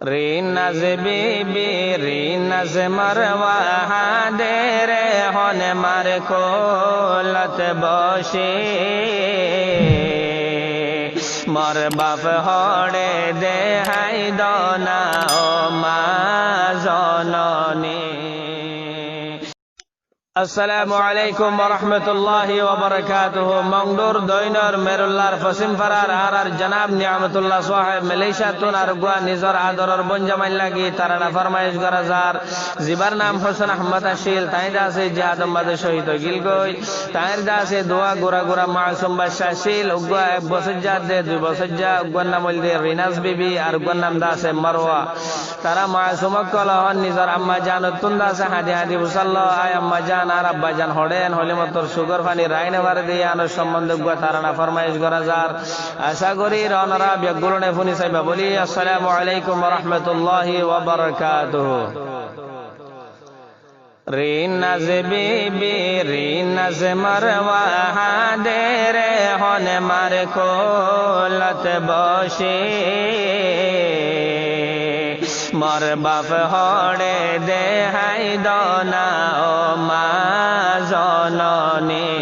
রিনাজ বিবি রিনাজ মারওয়া হাদেরে হন মার কোলত বসে মর বাপ হড়ে দেহাই দনা ও মা জননী। আসসালামু আলাইকুম ওয়া রাহমাতুল্লাহি ওয়া বারাকাতুহু। মংডুর দৈনর মেরুল্লার ফসিম ফারার আর জনাব নিয়ামতুল্লাহ সাহেব মালয়েশিয়া তুনার গুয়া নিজর আদরর বঞ্জামাইল লাগি তারা ফরমাইশ গরাজার জিবার নাম হোসেন আহমদ আশিল তাই দাসে জিহাদম বাদে শহীদ গিল গই তাই দাসে দোয়া গোরা গোরা মাসুম বাদশাশিল উগুয়া এক বছর জাত দে 2 বছর যা উগুয়ার নাম হইল দে রিনাজ বিবি আর উগুয়ার নাম দাসে মারওয়া। তারা মাসুম কলহন নিজর আম্মা জানতুন দাসে হাদি হাদি মুসাল্লা আয় আম্মা জান আর আব্বা জান হড়েন হলে মতর সুগার পানি রাইনে বার দিয়ে আনার সম্বন্ধে তারা ফরমাইশ করা যার আশা করি রনরা ব্যাগুলনে ফুনি সাইবা বলি আসসালামু আলাইকুম ওয়া রাহমাতুল্লাহি ওয়া বারাকাতুহু। রিনাজ বিবি রিনাজ মারওয়া হাদেরে হন মার কোলত বসে মর বাপ হড়ে দেহাই দনা ও মা জননী।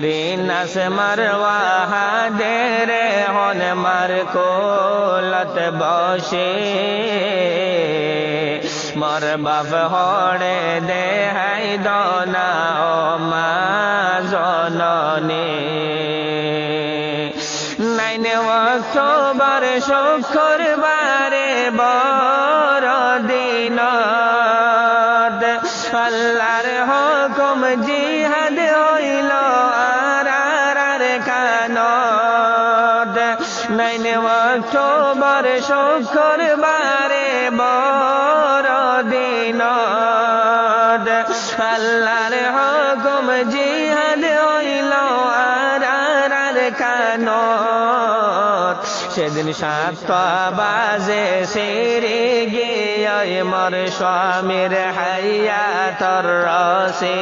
রিনাজ মারওয়া হাদেরে হন মার কোলত বসে মর বাপ হড়ে দেহাই দনা ও মা জননী। নাইনে অক্টোবর শুক্রবারে বড় দিন আল্লাহর হুকুম জিহাদ হইল আর কানত। নাইনে অক্টোবর শুক্রবারে বড় দিন আল্লাহর হুকুম জিহাদ হইল আর কানত। সেদিন 7টা বাজে সেরে গিয়ে মর স্বামীর হায়াতর রসে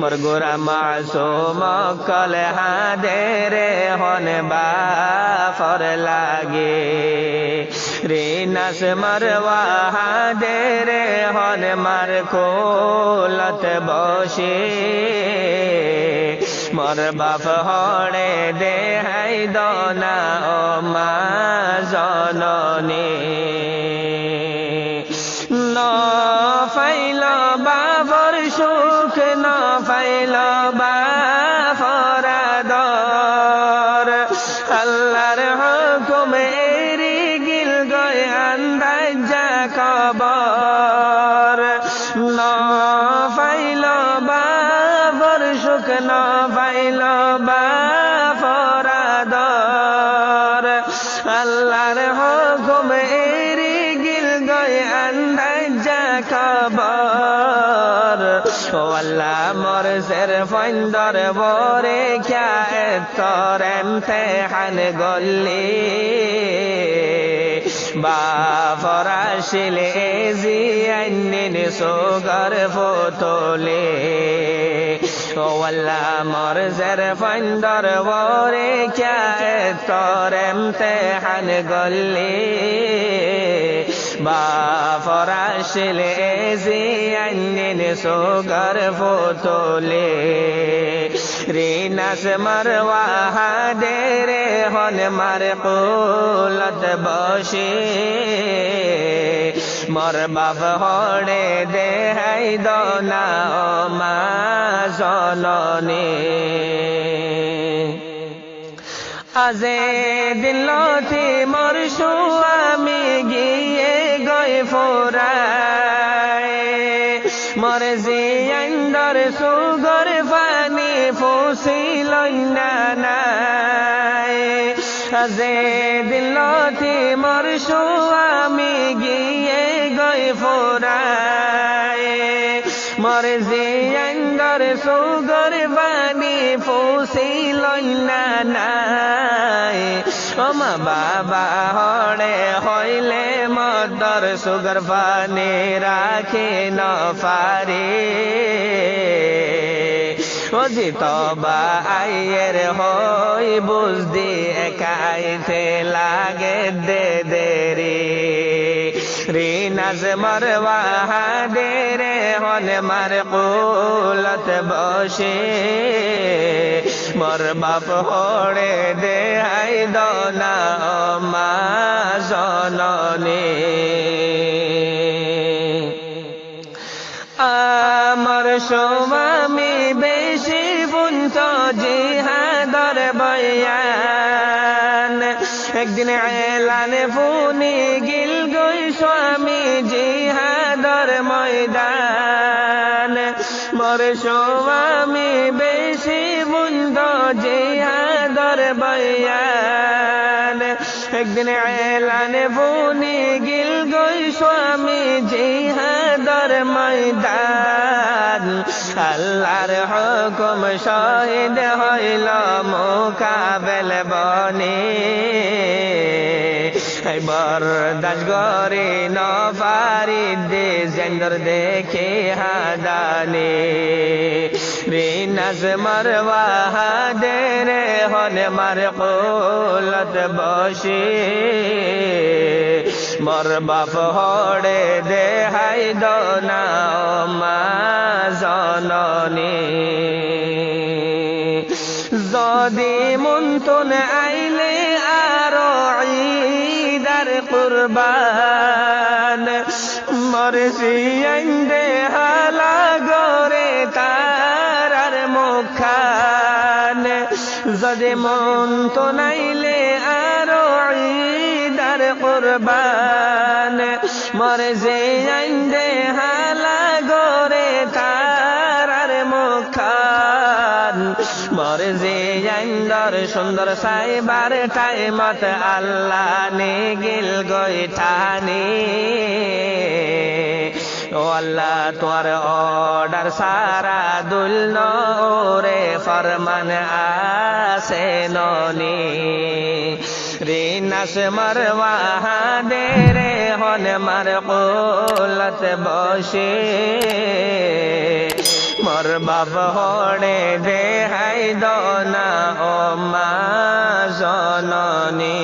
মর গোরা মাসুম কল হাদেরে হন বাফর লাগে। রিনাজ মারওয়া হাদেরে হন মার কোলত বসে মর বাপ হড়ে দেহাই দনা ও মা জননী। ন ফাইল বাবর সুখ ন ফাইল বাফর আদর আল্লাহর হুকুম এরি গিল গয় আন্দাজা কবর। ন ফাইল বাবর সুখ ন ফাইল বাফর আদর আল্লাহর হুকুম এরি গিল গয় আন্দাজা কবর। ও আল্লাহ মোর সের ফন্দর বরে ক্যা তোর ইমতিহান গল্লি বাফর আসিলে জিয়ান্নিন সুগর ফতলে। ও আল্লাহ মোর সের ফন্দর বরে ক্যা তোর ইমতিহান গল্লি বাফর আসিলে জিয়ান্নিন সুগর ফতলে। রিনাজ মারওয়া হাদেরে হন মার কোলত বসে মর বাপ হড়ে দেহাই দনা ও মা জননী। আজে দিলতে মর স্বামী গিয়ে গয় ফোরায় মর জিয়ান্দর সুগর পানি ফুসিল নাই। আজে দিলতে মর স্বামী গিয়ে গয় ফোরায় মর জিয়ান্দর সুগর পানি ফুসিল নাই। ও মা বাবা হড়ে হইলে মদর সুগর পানি রাখে ন পারে ওজি তবা আইয়ের হই বুঝদি একাইতে লাগে দে দেরি রিনাজ মরওয়া দে রে হন মার কুলত বসে মর বাপ হড়ে দে হাই দনা মা জননী আমার স্বামী বেশি বুন্ত জিহাদর বয়ান একদিন এলান ফুনি গিল গই স্বামী জিহাদর ময়দান মোর স্বামী বেশি বুন্ত জিহাদর বয়ান একদিন এলান ফুনি গিল গই স্বামী জিহাদর ময়দান আল্লাহর হুকুম শহীদ হইল মুকাবেল বনে বরদাস গরি নফারি দে জেন্দর দেখে হাদানে রিনাজ মরওয়া দে রে হন মার কুলত বসে মর বাপ হড়ে দে হাই দনা মা জননী যদি মুনতুন আইলে আরো ঈদার কুরবান মরসি আইন্দে হালা গরে তারার মুখান যদি মুনতুন আইলে আরো ঈদার কুরবান মরসি আইন্দে হালা গরে তারার মুখান মরজি আইন্দর সুন্দর সাইবার টাইমত আল্লাহ নে গিল গইঠানি ও আল্লাহ তোর অর্ডার সারা দুল নরে ফরমান আসে ননি রিনাস মরওয়া দে রে হন মার কুলত বসে মর বাপ হড়ে দে হাই দনা ও মা জননী